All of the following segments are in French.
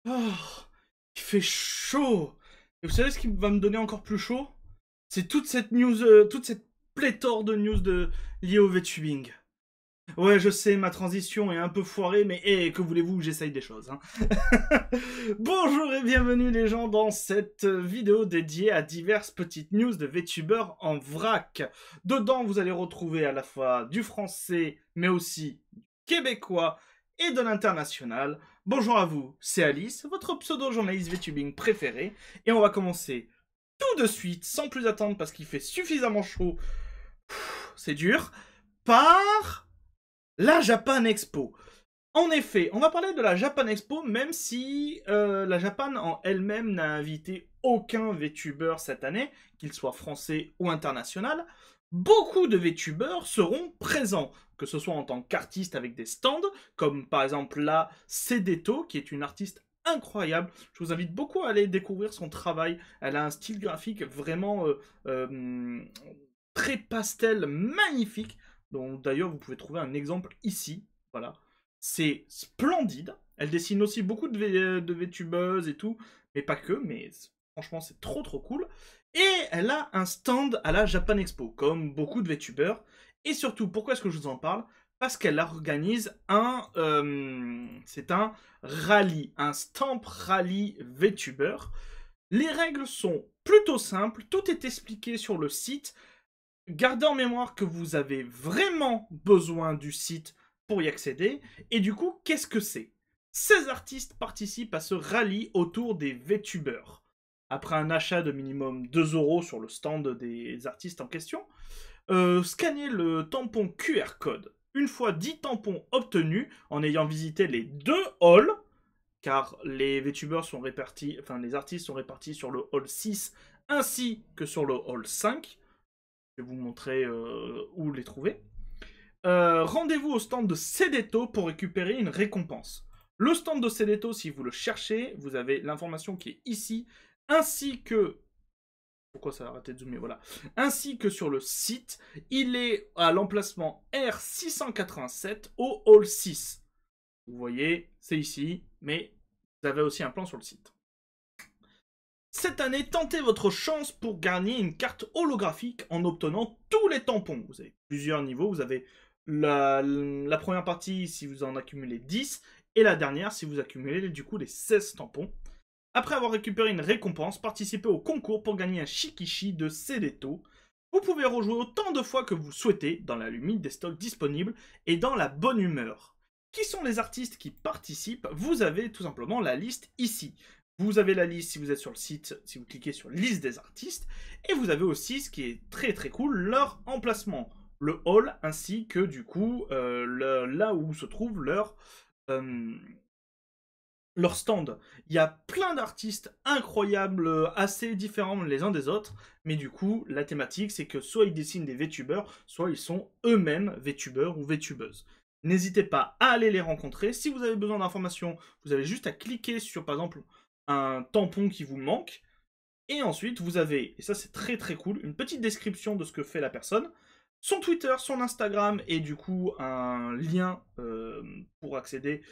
Oh, il fait chaud. Et vous savez ce qui va me donner encore plus chaud? C'est toute cette news, toute cette pléthore de news liées au VTubing. Ouais, je sais, ma transition est un peu foirée, mais que voulez-vous, j'essaye des choses. Hein. Bonjour et bienvenue les gens dans cette vidéo dédiée à diverses petites news de VTubers en vrac. Dedans, vous allez retrouver à la fois du français, mais aussi du québécois et de l'international. Bonjour à vous, c'est Alice, votre pseudo-journaliste VTubing préféré, et on va commencer tout de suite, sans plus attendre parce qu'il fait suffisamment chaud, c'est dur, par la Japan Expo. En effet, on va parler de la Japan Expo, même si la Japan en elle-même n'a invité aucun VTuber cette année, qu'il soit français ou international. Beaucoup de VTubers seront présents, que ce soit en tant qu'artistes avec des stands, comme par exemple la Cedeto, qui est une artiste incroyable. Je vous invite beaucoup à aller découvrir son travail. Elle a un style graphique vraiment très pastel, magnifique. Donc d'ailleurs, vous pouvez trouver un exemple ici. Voilà. C'est splendide. Elle dessine aussi beaucoup de VTubeuses et tout, mais pas que, mais franchement, c'est trop trop cool. Et elle a un stand à la Japan Expo, comme beaucoup de VTubers. Et surtout, pourquoi est-ce que je vous en parle? Parce qu'elle organise c'est un rallye, un stamp rallye VTuber. Les règles sont plutôt simples, tout est expliqué sur le site. Gardez en mémoire que vous avez vraiment besoin du site pour y accéder. Et du coup, qu'est-ce que c'est? 16 artistes participent à ce rallye autour des VTubers. Après un achat de minimum 2 € sur le stand des artistes en question, scannez le tampon QR code. Une fois 10 tampons obtenus, en ayant visité les 2 halls, car les VTubers sont répartis, enfin les artistes sont répartis sur le hall 6 ainsi que sur le hall 5. Je vais vous montrer où les trouver. Rendez-vous au stand de Cedeto pour récupérer une récompense. Le stand de Cedeto, si vous le cherchez, vous avez l'information qui est ici, ainsi que... Pourquoi ça a arrêté de zoomer? Voilà. Ainsi que sur le site, il est à l'emplacement R687 au hall 6. Vous voyez, c'est ici, mais vous avez aussi un plan sur le site. Cette année, tentez votre chance pour gagner une carte holographique en obtenant tous les tampons. Vous avez plusieurs niveaux. Vous avez la première partie si vous en accumulez 10 et la dernière si vous accumulez du coup les 16 tampons. Après avoir récupéré une récompense, participez au concours pour gagner un Shikishi de Cedeto. Vous pouvez rejouer autant de fois que vous souhaitez dans la limite des stocks disponibles et dans la bonne humeur. Qui sont les artistes qui participent? Vous avez tout simplement la liste ici. Vous avez la liste si vous êtes sur le site, si vous cliquez sur liste des artistes, et vous avez aussi, ce qui est très très cool, leur emplacement, le hall, ainsi que du coup là où se trouve euh, leur stand. Il y a plein d'artistes incroyables, assez différents les uns des autres, mais du coup la thématique c'est que soit ils dessinent des VTubers, soit ils sont eux-mêmes VTubers ou VTubeuses. N'hésitez pas à aller les rencontrer. Si vous avez besoin d'informations, vous avez juste à cliquer sur par exemple un tampon qui vous manque. Et ensuite, vous avez, et ça c'est très très cool, une petite description de ce que fait la personne, son Twitter, son Instagram et du coup un lien pour accéder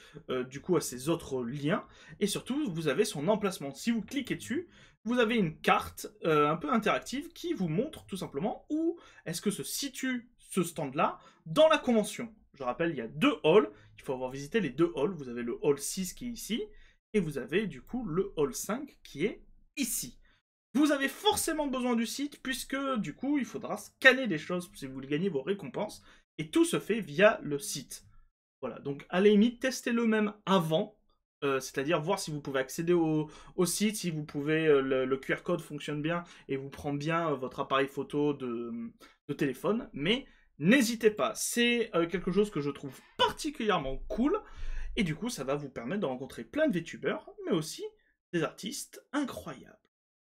du coup à ces autres liens. Et surtout, vous avez son emplacement. Si vous cliquez dessus, vous avez une carte un peu interactive qui vous montre tout simplement où est-ce que se situe ce stand-là dans la convention. Je rappelle, il y a 2 halls, il faut avoir visité les 2 halls. Vous avez le hall 6 qui est ici, et vous avez du coup le hall 5 qui est ici. Vous avez forcément besoin du site, puisque du coup, il faudra scanner des choses si vous voulez gagner vos récompenses, et tout se fait via le site. Voilà, donc à la limite, testez-le même avant, c'est-à-dire voir si vous pouvez accéder au site, si vous pouvez, le QR code fonctionne bien, et vous prend bien votre appareil photo de téléphone, mais n'hésitez pas, c'est quelque chose que je trouve particulièrement cool, et du coup, ça va vous permettre de rencontrer plein de VTubers, mais aussi des artistes incroyables.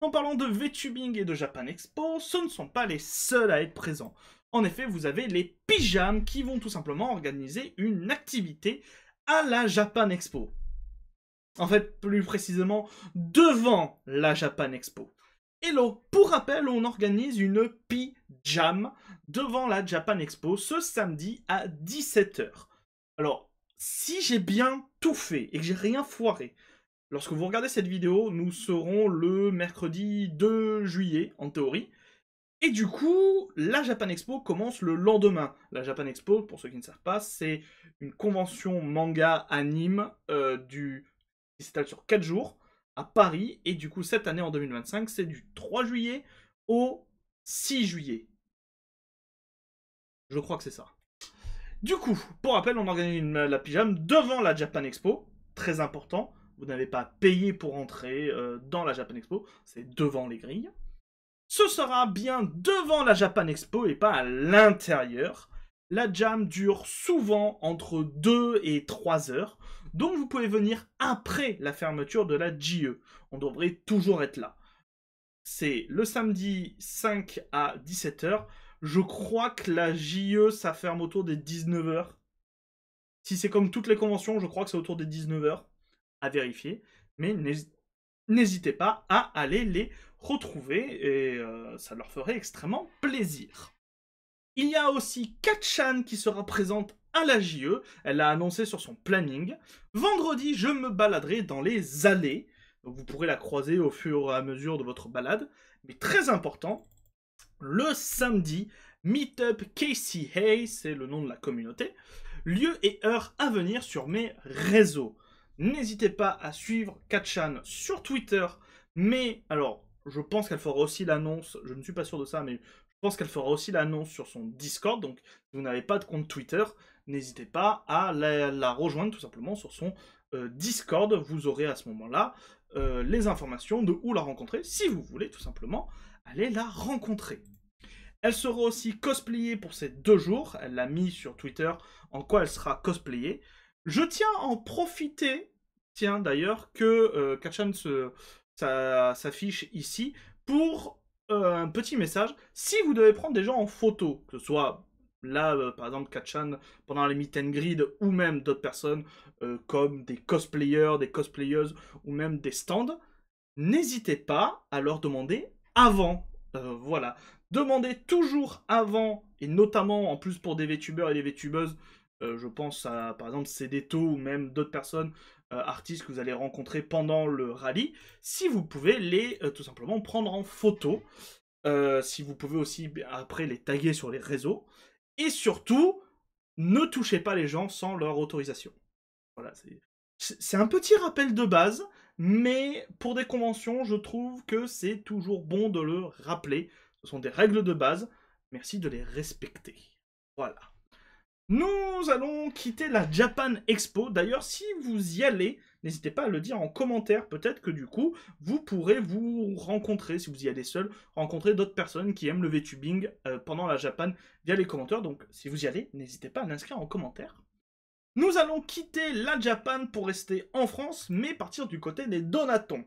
En parlant de VTubing et de Japan Expo, ce ne sont pas les seuls à être présents. En effet, vous avez les pyjamas qui vont tout simplement organiser une activité à la Japan Expo. En fait, plus précisément, devant la Japan Expo. Hello, pour rappel, on organise une Pi-Jam devant la Japan Expo ce samedi à 17 h. Alors, si j'ai bien tout fait et que j'ai rien foiré, lorsque vous regardez cette vidéo, nous serons le mercredi 2 juillet, en théorie. Et du coup, la Japan Expo commence le lendemain. La Japan Expo, pour ceux qui ne savent pas, c'est une convention manga anime qui s'étale sur 4 jours à Paris. Et du coup, cette année, en 2025, c'est du 3 juillet au 6 juillet. Je crois que c'est ça. Du coup, pour rappel, on organise la pyjama devant la Japan Expo. Très important. Vous n'avez pas payé pour entrer dans la Japan Expo. C'est devant les grilles. Ce sera bien devant la Japan Expo et pas à l'intérieur. La jam dure souvent entre 2 et 3 heures, donc vous pouvez venir après la fermeture de la JE. On devrait toujours être là. C'est le samedi 5 à 17 heures. Je crois que la JE, ça ferme autour des 19 heures. Si c'est comme toutes les conventions, je crois que c'est autour des 19 heures. À vérifier. Mais n'hésitez pas à aller les retrouver et ça leur ferait extrêmement plaisir. Il y a aussi Katchan qui sera présente à la JE. Elle l'a annoncé sur son planning. Vendredi, je me baladerai dans les allées. Donc vous pourrez la croiser au fur et à mesure de votre balade. Mais très important, le samedi, Meetup Casey Hay, c'est le nom de la communauté. Lieu et heure à venir sur mes réseaux. N'hésitez pas à suivre Katchan sur Twitter. Mais, alors, je pense qu'elle fera aussi l'annonce, je ne suis pas sûr de ça, mais je pense qu'elle fera aussi l'annonce sur son Discord. Donc, si vous n'avez pas de compte Twitter, n'hésitez pas à la rejoindre tout simplement sur son Discord. Vous aurez à ce moment-là les informations de où la rencontrer, si vous voulez tout simplement aller la rencontrer. Elle sera aussi cosplayée pour ces 2 jours. Elle l'a mis sur Twitter en quoi elle sera cosplayée. Je tiens à en profiter, tiens d'ailleurs, que Katchan s'affiche ici pour un petit message. Si vous devez prendre des gens en photo, que ce soit là, par exemple, Katchan pendant les meet and greet, ou même d'autres personnes comme des cosplayers, des cosplayeuses, ou même des stands, n'hésitez pas à leur demander avant. Voilà. Demandez toujours avant, et notamment en plus pour des VTubers et des VTubeuses, je pense à par exemple Cédéto ou même d'autres personnes, artistes que vous allez rencontrer pendant le rallye, si vous pouvez les tout simplement prendre en photo, si vous pouvez aussi après les taguer sur les réseaux, et surtout, ne touchez pas les gens sans leur autorisation. Voilà, c'est un petit rappel de base, mais pour des conventions, je trouve que c'est toujours bon de le rappeler. Ce sont des règles de base, merci de les respecter. Voilà. Nous allons quitter la Japan Expo. D'ailleurs, si vous y allez, n'hésitez pas à le dire en commentaire. Peut-être que du coup, vous pourrez vous rencontrer, si vous y allez seul, rencontrer d'autres personnes qui aiment le VTubing pendant la Japan via les commentaires. Donc, si vous y allez, n'hésitez pas à l'inscrire en commentaire. Nous allons quitter la Japan pour rester en France, mais partir du côté des donatons.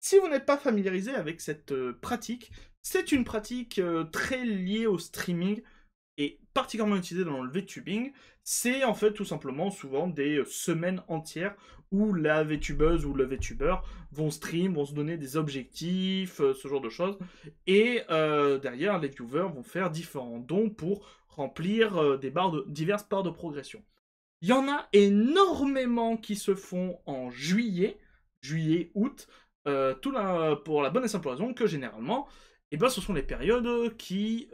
Si vous n'êtes pas familiarisé avec cette pratique, c'est une pratique très liée au streaming et particulièrement utilisée dans le VTubing. C'est en fait tout simplement souvent des semaines entières où la VTubeuse ou le VTuber vont stream, vont se donner des objectifs, ce genre de choses. Et derrière, les viewers vont faire différents dons pour remplir diverses barres de progression. Il y en a énormément qui se font en juillet, août, pour la bonne et simple raison que généralement, ce sont les périodes qui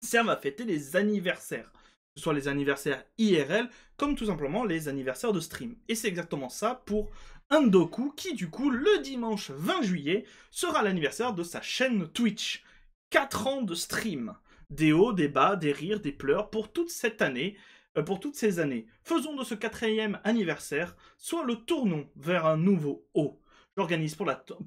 servent à fêter les anniversaires. Que ce soit les anniversaires IRL, comme tout simplement les anniversaires de stream. Et c'est exactement ça pour Undoku, qui du coup, le dimanche 20 juillet, sera l'anniversaire de sa chaîne Twitch. 4 ans de stream. Des hauts, des bas, des rires, des pleurs, pour toute cette année, pour toutes ces années. Faisons de ce 4e anniversaire soit le tournant vers un nouveau haut. J'organise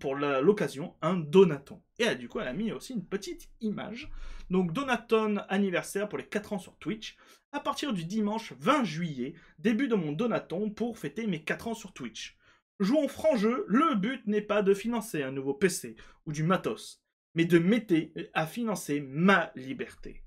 pour l'occasion un donaton. Et du coup, elle a mis aussi une petite image. Donc, donaton anniversaire pour les 4 ans sur Twitch. À partir du dimanche 20 juillet, début de mon donaton pour fêter mes 4 ans sur Twitch. Jouons franc jeu, le but n'est pas de financer un nouveau PC ou du matos, mais de m'aider à financer ma liberté.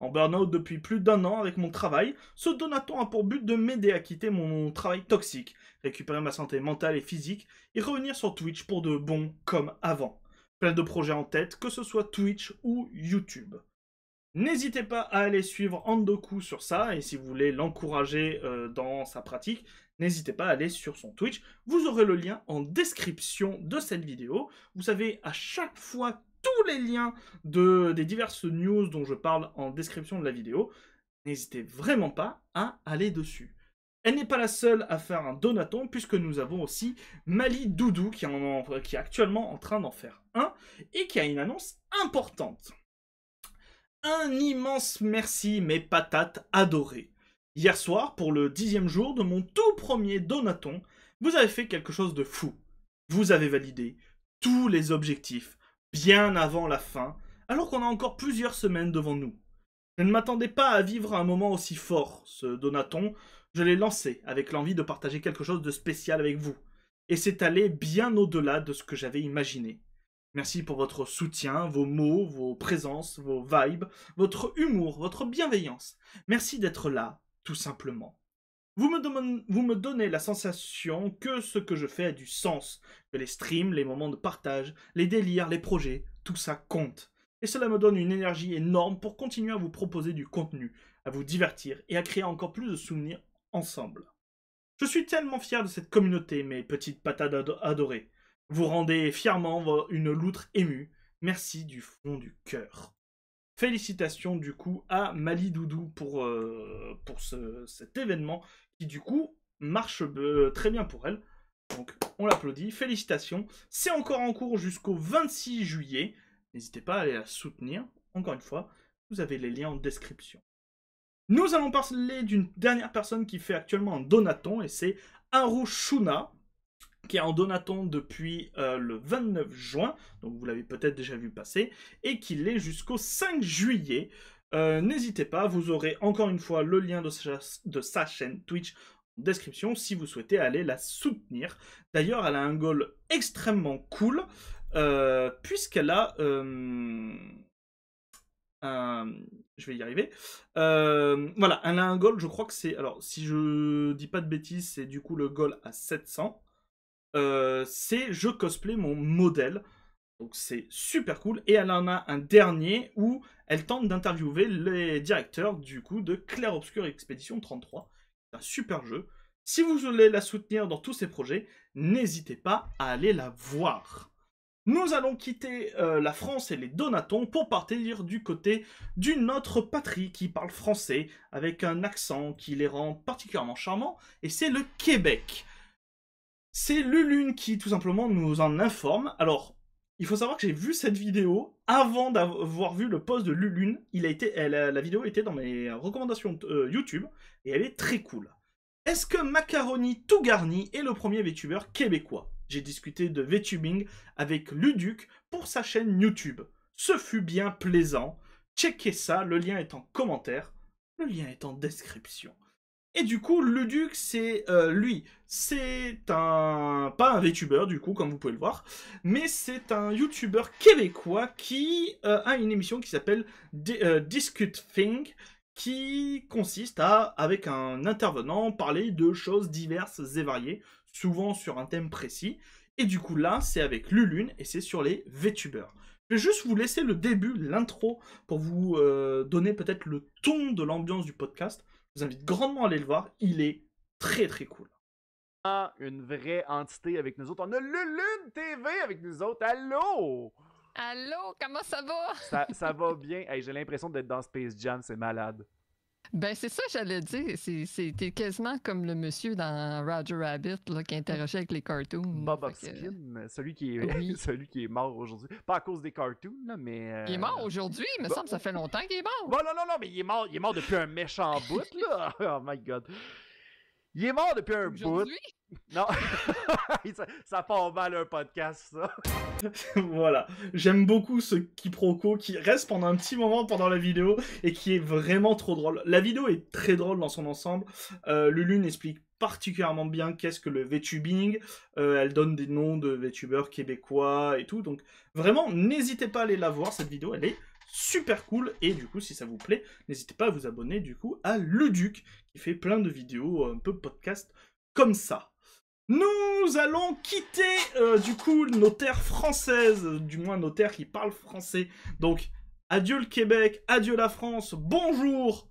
En burn-out depuis plus d'1 an avec mon travail, ce donaton a pour but de m'aider à quitter mon travail toxique, récupérer ma santé mentale et physique, et revenir sur Twitch pour de bon comme avant. Plein de projets en tête, que ce soit Twitch ou YouTube. N'hésitez pas à aller suivre Undoku sur ça, et si vous voulez l'encourager dans sa pratique, n'hésitez pas à aller sur son Twitch. Vous aurez le lien en description de cette vidéo. Vous avez à chaque fois tous les liens des diverses news dont je parle en description de la vidéo. N'hésitez vraiment pas à aller dessus. Elle n'est pas la seule à faire un donaton, puisque nous avons aussi Mali Doudou qui est actuellement en train d'en faire un, et qui a une annonce importante. Un immense merci, mes patates adorées. Hier soir, pour le 10e jour de mon tout premier donaton, vous avez fait quelque chose de fou. Vous avez validé tous les objectifs, bien avant la fin, alors qu'on a encore plusieurs semaines devant nous. Je ne m'attendais pas à vivre un moment aussi fort. Ce donaton, je l'ai lancé avec l'envie de partager quelque chose de spécial avec vous. Et c'est allé bien au-delà de ce que j'avais imaginé. Merci pour votre soutien, vos mots, vos présences, vos vibes, votre humour, votre bienveillance. Merci d'être là, tout simplement. Vous me donnez la sensation que ce que je fais a du sens, que les streams, les moments de partage, les délires, les projets, tout ça compte. Et cela me donne une énergie énorme pour continuer à vous proposer du contenu, à vous divertir et à créer encore plus de souvenirs ensemble. Je suis tellement fier de cette communauté, mes petites patates adorées. Vous rendez fièrement une loutre émue. Merci du fond du cœur. Félicitations du coup à Mali Doudou pour cet événement qui du coup marche très bien pour elle. Donc on l'applaudit, félicitations. C'est encore en cours jusqu'au 26 juillet. N'hésitez pas à aller la soutenir. Encore une fois, vous avez les liens en description. Nous allons parler d'une dernière personne qui fait actuellement un donaton, et c'est Harushuna, qui est en donaton depuis le 29 juin, donc vous l'avez peut-être déjà vu passer, et qui l'est jusqu'au 5 juillet. N'hésitez pas, vous aurez encore une fois le lien de sa chaîne Twitch en description si vous souhaitez aller la soutenir. D'ailleurs, elle a un goal extrêmement cool, puisqu'elle a... je vais y arriver. Voilà, elle a un goal, je crois que c'est... Alors, si je dis pas de bêtises, c'est du coup le goal à 700. C'est je cosplay mon modèle. Donc c'est super cool. Et elle en a un dernier où elle tente d'interviewer les directeurs du coup de Clair Obscur Expédition 33. C'est un super jeu. Si vous voulez la soutenir dans tous ses projets, n'hésitez pas à aller la voir. Nous allons quitter la France et les donatons pour partir du côté d'une autre patrie qui parle français avec un accent qui les rend particulièrement charmants, et c'est le Québec. C'est Lulune qui tout simplement nous en informe. Alors, il faut savoir que j'ai vu cette vidéo avant d'avoir vu le post de Lulune. La vidéo était dans mes recommandations YouTube et elle est très cool. Est-ce que Macaroni tout garni est le premier VTuber québécois? J'ai discuté de VTubing avec Luduc pour sa chaîne YouTube. Ce fut bien plaisant. Checkez ça, le lien est en commentaire. Le lien est en description. Et du coup, Luduc, c'est lui. C'est pas un VTuber, du coup, comme vous pouvez le voir, mais c'est un YouTuber québécois qui a une émission qui s'appelle Discute Thing, qui consiste à, avec un intervenant, parler de choses diverses et variées, souvent sur un thème précis. Et du coup, là, c'est avec Lulune, et c'est sur les VTubers. Je vais juste vous laisser le début, l'intro, pour vous donner peut-être le ton de l'ambiance du podcast. Je vous invite grandement à aller le voir, il est très très cool. Une vraie entité avec nous autres. On a Lulune TV avec nous autres. Allô? Allô, comment ça va? Ça va bien. Hey, j'ai l'impression d'être dans Space Jam, c'est malade. Ben, c'est ça, j'allais dire. C'était quasiment comme le monsieur dans Roger Rabbit là, qui interagissait avec les cartoons. Bob Hopkins, celui qui est, oui. celui qui est mort aujourd'hui. Pas à cause des cartoons, là, mais. Il est mort aujourd'hui, il me semble que ça fait longtemps qu'il est mort. Bon, non, mais il est mort depuis un méchant bout, là. Oh my god. Il est mort depuis un bout. Non, ça part mal un podcast, ça. Voilà, j'aime beaucoup ce quiproquo qui reste pendant un petit moment pendant la vidéo et qui est vraiment trop drôle. La vidéo est très drôle dans son ensemble. Lulune explique particulièrement bien qu'est-ce que le VTubing. Elle donne des noms de VTubers québécois et tout. Donc vraiment, n'hésitez pas à aller la voir, cette vidéo, elle est super cool. Et du coup, si ça vous plaît, n'hésitez pas à vous abonner du coup à Luduc, qui fait plein de vidéos, un peu podcast comme ça. Nous allons quitter du coup nos terres françaises, du moins nos terres qui parlent français. Donc, adieu le Québec, adieu la France, bonjour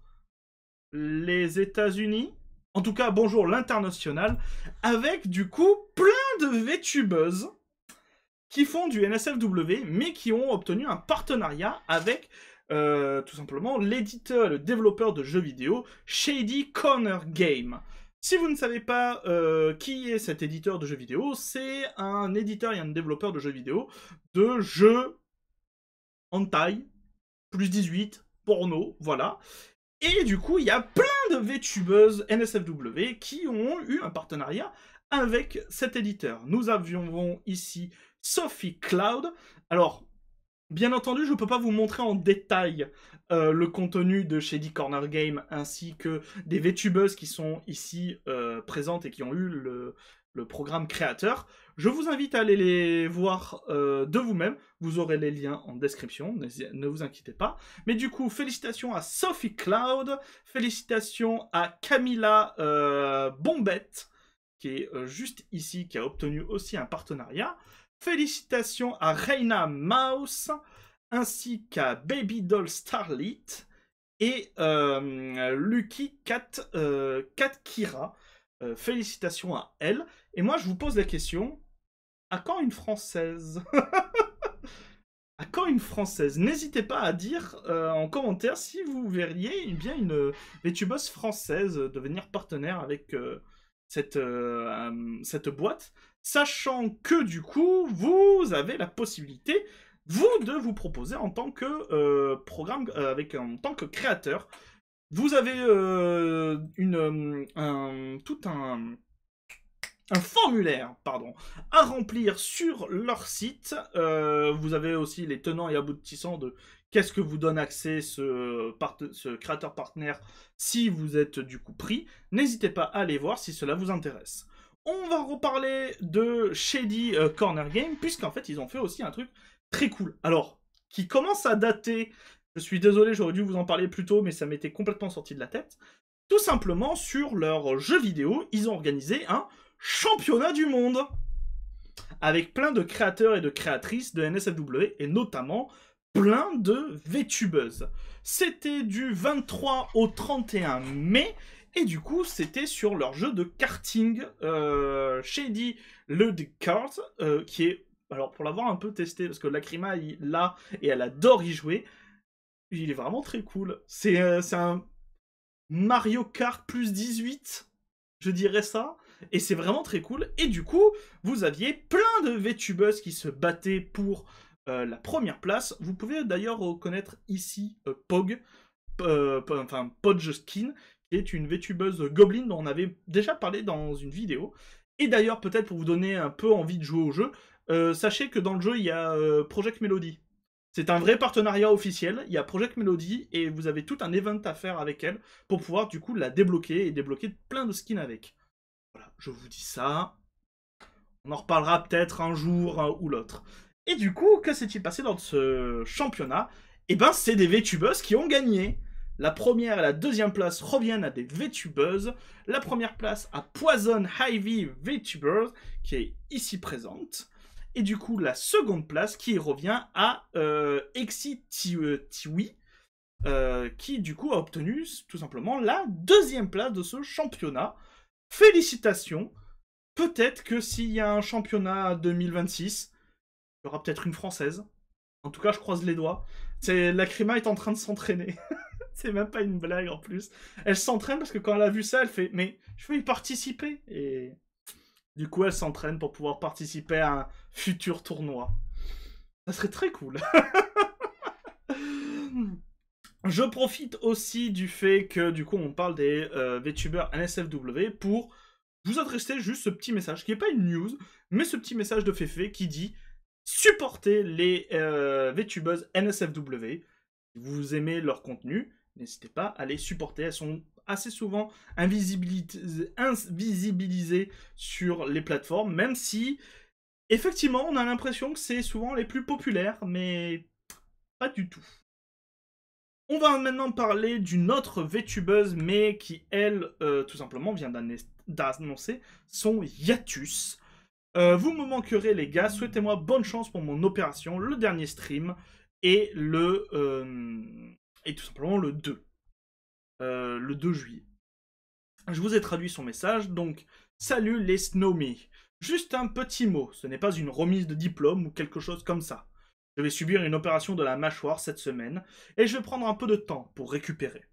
les États-Unis. En tout cas, bonjour l'international, avec du coup plein de VTubeuses qui font du NSFW, mais qui ont obtenu un partenariat avec tout simplement l'éditeur et le développeur de jeux vidéo Shady Corner Game. Si vous ne savez pas qui est cet éditeur de jeux vidéo, c'est un éditeur et un développeur de jeux vidéo de jeux hentai, plus 18, porno, voilà. Et du coup, il y a plein de VTubeuses NSFW qui ont eu un partenariat avec cet éditeur. Nous avions ici Sophie Cloud. Alors, bien entendu, je ne peux pas vous montrer en détail le contenu de Shady Corner Game ainsi que des VTubeuses qui sont ici présentes et qui ont eu le programme créateur. Je vous invite à aller les voir de vous-même. Vous aurez les liens en description, ne vous inquiétez pas. Mais du coup, félicitations à Sophie Cloud, félicitations à Camilla Bombette, qui est juste ici, qui a obtenu aussi un partenariat. Félicitations à Reina Mouse, ainsi qu'à Baby Doll Starlit et Lucky Cat Kira. Félicitations à elle. Et moi, je vous pose la question, à quand une Française? À quand une Française? N'hésitez pas à dire en commentaire si vous verriez bien une VTubeuse française devenir partenaire avec cette boîte, sachant que du coup, vous avez la possibilité, vous, de vous proposer en tant que programme, en tant que créateur. Vous avez tout un formulaire, pardon, à remplir sur leur site. Vous avez aussi les tenants et aboutissants de qu'est-ce que vous donne accès ce créateur partenaire si vous êtes du coup pris. N'hésitez pas à aller voir si cela vous intéresse. On va reparler de Shady Corner Game, puisqu'en fait ils ont fait aussi un truc très cool. Alors, qui commence à dater, je suis désolé, j'aurais dû vous en parler plus tôt, mais ça m'était complètement sorti de la tête. Tout simplement, sur leur jeu vidéo, ils ont organisé un championnat du monde avec plein de créateurs et de créatrices de NSFW et notamment plein de VTubeuses. C'était du 23 au 31 mai et du coup c'était sur leur jeu de karting Shady Ludic Kart qui est, alors pour l'avoir un peu testé parce que Lacrima l'a et elle adore y jouer, il est vraiment très cool. C'est un Mario Kart plus 18, je dirais ça. Et c'est vraiment très cool. Et du coup, vous aviez plein de VTubeuses qui se battaient pour la première place. Vous pouvez d'ailleurs reconnaître ici Pog, enfin Podgeskin, qui est une VTubeuse Goblin dont on avait déjà parlé dans une vidéo. Et d'ailleurs, peut-être pour vous donner un peu envie de jouer au jeu, sachez que dans le jeu, il y a Project Melody. C'est un vrai partenariat officiel, il y a Project Melody et vous avez tout un event à faire avec elle pour pouvoir du coup la débloquer et débloquer plein de skins avec. Voilà, je vous dis ça. On en reparlera peut-être un jour ou l'autre. Et du coup, que s'est-il passé dans ce championnat? Eh ben, c'est des VTubeuses qui ont gagné. La première et la deuxième place reviennent à des VTubeuses. La première place à Poison Ivy VTubers, qui est ici présente. Et du coup, la seconde place qui revient à Exi Tiwi, qui du coup a obtenu tout simplement la deuxième place de ce championnat. Félicitations. Peut-être que s'il y a un championnat 2026, il y aura peut-être une Française. En tout cas, je croise les doigts. Lacrima est en train de s'entraîner. C'est même pas une blague en plus. Elle s'entraîne parce que quand elle a vu ça, elle fait « Mais je veux y participer !» Et du coup, elle s'entraîne pour pouvoir participer à un futur tournoi. Ça serait très cool. Je profite aussi du fait que, du coup, on parle des VTubers NSFW pour vous adresser juste ce petit message, qui n'est pas une news, mais ce petit message de Féfé qui dit « Supportez les VTubeuses NSFW. Si vous aimez leur contenu, n'hésitez pas à les supporter. Elles sont assez souvent invisibilisées sur les plateformes, même si, effectivement, on a l'impression que c'est souvent les plus populaires, mais pas du tout. On va maintenant parler d'une autre VTubeuse, mais qui, elle, tout simplement, vient d'annoncer son hiatus. Vous me manquerez, les gars. Souhaitez-moi bonne chance pour mon opération, le dernier stream, et et tout simplement le 2 juillet. Je vous ai traduit son message, donc « Salut les Snowme. Juste un petit mot, ce n'est pas une remise de diplôme ou quelque chose comme ça. Je vais subir une opération de la mâchoire cette semaine, et je vais prendre un peu de temps pour récupérer.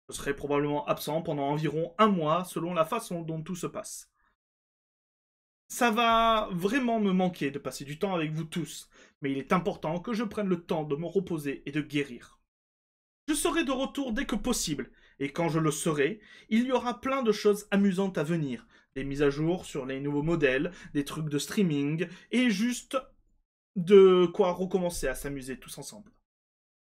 Je serai probablement absent pendant environ 1 mois, selon la façon dont tout se passe. Ça va vraiment me manquer de passer du temps avec vous tous, mais il est important que je prenne le temps de me reposer et de guérir. Je serai de retour dès que possible, et quand je le serai, il y aura plein de choses amusantes à venir, des mises à jour sur les nouveaux modèles, des trucs de streaming, et juste de quoi recommencer à s'amuser tous ensemble.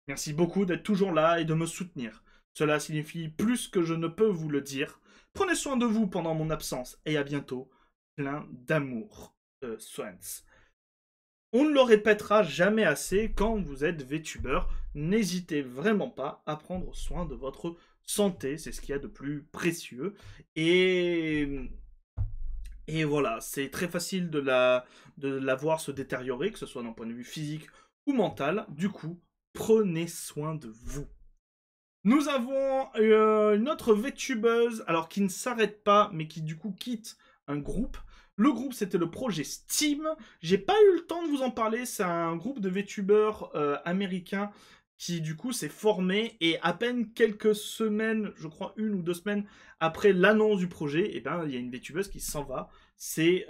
Merci beaucoup d'être toujours là et de me soutenir. Cela signifie plus que je ne peux vous le dire. Prenez soin de vous pendant mon absence, et à bientôt. Plein d'amour, Swans. On ne le répétera jamais assez, quand vous êtes VTubeur, n'hésitez vraiment pas à prendre soin de votre santé, c'est ce qu'il y a de plus précieux. Et voilà, c'est très facile de la voir se détériorer, que ce soit d'un point de vue physique ou mental. Du coup, prenez soin de vous. Nous avons une autre VTubeuse, alors qui ne s'arrête pas, mais qui du coup quitte un groupe. Le groupe, c'était le projet Steam. J'ai pas eu le temps de vous en parler. C'est un groupe de VTubeurs américains qui, du coup, s'est formé. Et à peine quelques semaines, je crois 1 ou 2 semaines après l'annonce du projet, et ben, il y a une VTubeuse qui s'en va. C'est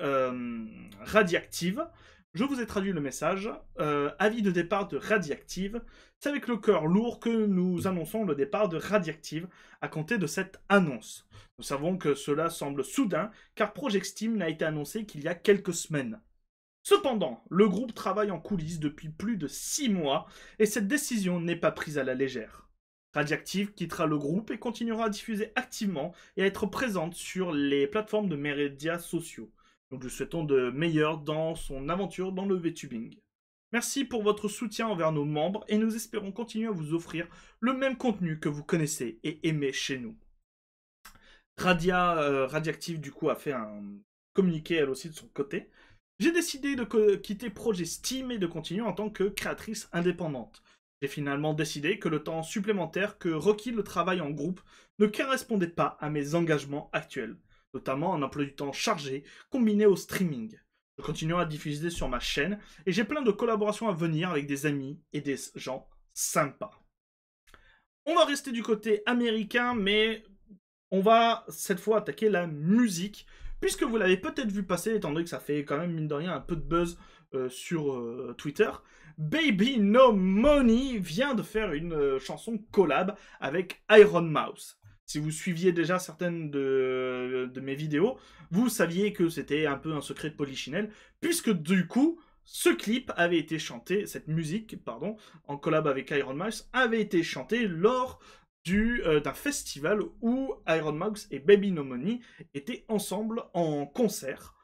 Radiactive. Je vous ai traduit le message. Avis de départ de Radiactive. C'est avec le cœur lourd que nous annonçons le départ de Radiactive à compter de cette annonce. Nous savons que cela semble soudain, car Project Steam n'a été annoncé qu'il y a quelques semaines. Cependant, le groupe travaille en coulisses depuis plus de 6 mois, et cette décision n'est pas prise à la légère. Radiactive quittera le groupe et continuera à diffuser activement et à être présente sur les plateformes de médias sociaux. Nous lui souhaitons de meilleur dans son aventure dans le VTubing. Merci pour votre soutien envers nos membres et nous espérons continuer à vous offrir le même contenu que vous connaissez et aimez chez nous. Radiactive, du coup, a fait un communiqué elle aussi de son côté. J'ai décidé de quitter Project Steam et de continuer en tant que créatrice indépendante. J'ai finalement décidé que le temps supplémentaire que requis le travail en groupe ne correspondait pas à mes engagements actuels, notamment un emploi du temps chargé combiné au streaming. Je continue à diffuser sur ma chaîne et j'ai plein de collaborations à venir avec des amis et des gens sympas. On va rester du côté américain, mais on va cette fois attaquer la musique, puisque vous l'avez peut-être vu passer, étant donné que ça fait quand même, mine de rien, un peu de buzz sur Twitter. Baby No Money vient de faire une chanson collab avec Iron Mouse. Si vous suiviez déjà certaines de mes vidéos, vous saviez que c'était un peu un secret de Polichinelle, puisque du coup, ce clip avait été chanté, cette musique, pardon, en collab avec Iron Mouse, avait été chantée lors d'un festival où Iron Mouse et Baby No Money étaient ensemble en concert.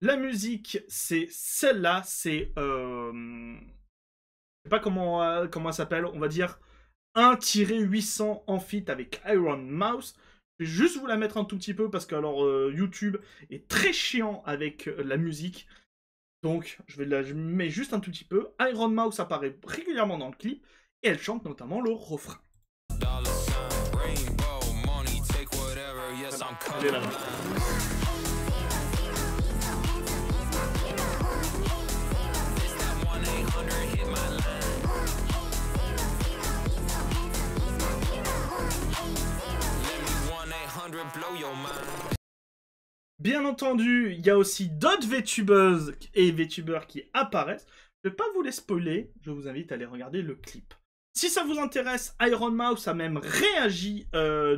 La musique, c'est celle-là, c'est... je sais pas comment elle s'appelle, on va dire 1-800 en feat avec Iron Mouse. Je vais juste vous la mettre un tout petit peu parce que alors YouTube est très chiant avec la musique. Donc je mets juste un tout petit peu. Iron Mouse apparaît régulièrement dans le clip et elle chante notamment le refrain. Voilà, elle est là. Bien entendu, il y a aussi d'autres VTubeuses et VTubeurs qui apparaissent. Je ne vais pas vous les spoiler, je vous invite à aller regarder le clip. Si ça vous intéresse, Iron Mouse a même réagi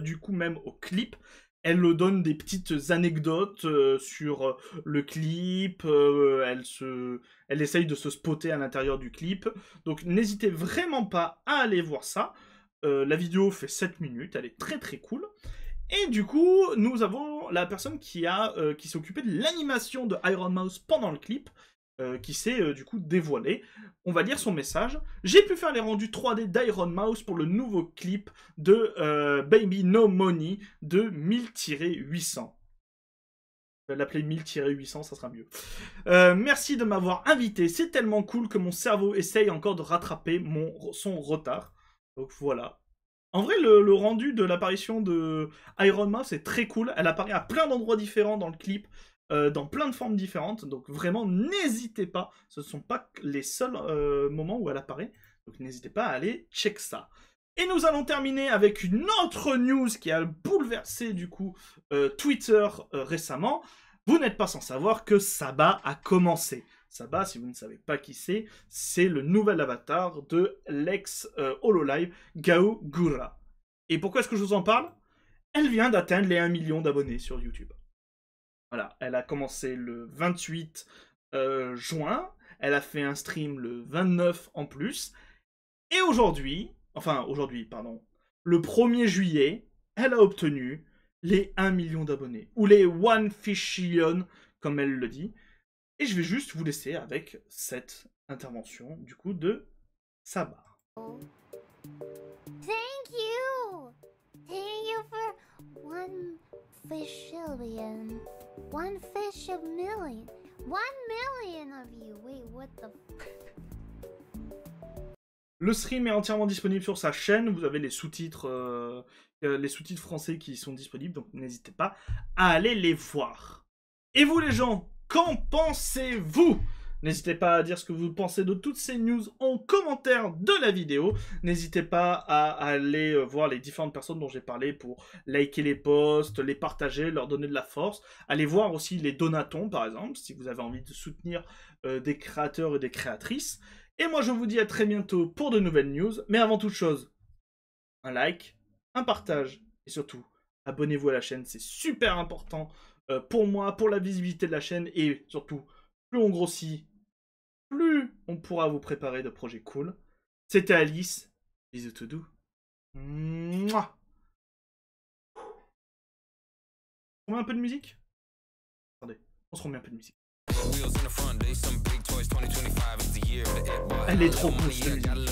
du coup même au clip. Elle donne des petites anecdotes sur le clip, elle essaye de se spotter à l'intérieur du clip. Donc n'hésitez vraiment pas à aller voir ça. La vidéo fait 7 minutes, elle est très très cool. Et du coup, nous avons la personne qui s'est occupée de l'animation de Iron Mouse pendant le clip, qui s'est du coup dévoilé. On va lire son message. J'ai pu faire les rendus 3D d'Iron Mouse pour le nouveau clip de Baby No Money de 1000-800. Je vais l'appeler 1000-800, ça sera mieux. Merci de m'avoir invité. C'est tellement cool que mon cerveau essaye encore de rattraper son retard. Donc voilà. En vrai, le rendu de l'apparition de Iron Mouse est très cool. Elle apparaît à plein d'endroits différents dans le clip, dans plein de formes différentes. Donc vraiment, n'hésitez pas. Ce ne sont pas les seuls moments où elle apparaît. Donc n'hésitez pas à aller check ça. Et nous allons terminer avec une autre news qui a bouleversé du coup Twitter récemment. Vous n'êtes pas sans savoir que Saba a commencé. Saba, si vous ne savez pas qui c'est le nouvel avatar de l'ex Hololive Gao Gura. Et pourquoi est-ce que je vous en parle? Elle vient d'atteindre les 1 million d'abonnés sur YouTube. Voilà, elle a commencé le 28 juin, elle a fait un stream le 29 en plus, et aujourd'hui, le 1er juillet, elle a obtenu les 1 million d'abonnés, ou les 1 fishion, comme elle le dit. Et je vais juste vous laisser avec cette intervention, du coup, de Saba. Thank you! Thank you for 1 fishion. 1 fish a million. 1 million of you. Wait, what the... Le stream est entièrement disponible sur sa chaîne. Vous avez les sous-titres français qui sont disponibles, donc n'hésitez pas à aller les voir. Et vous les gens, qu'en pensez-vous? N'hésitez pas à dire ce que vous pensez de toutes ces news en commentaire de la vidéo. N'hésitez pas à aller voir les différentes personnes dont j'ai parlé pour liker les posts, les partager, leur donner de la force. Allez voir aussi les donatons, par exemple, si vous avez envie de soutenir des créateurs et des créatrices. Et moi, je vous dis à très bientôt pour de nouvelles news. Mais avant toute chose, un like, un partage et surtout, abonnez-vous à la chaîne. C'est super important pour moi, pour la visibilité de la chaîne et surtout, plus on grossit, plus on pourra vous préparer de projets cool. C'était Alice. Bisous tout doux. Mouah. On met un peu de musique? Attendez, on se remet un peu de musique. Elle est trop cool cette musique.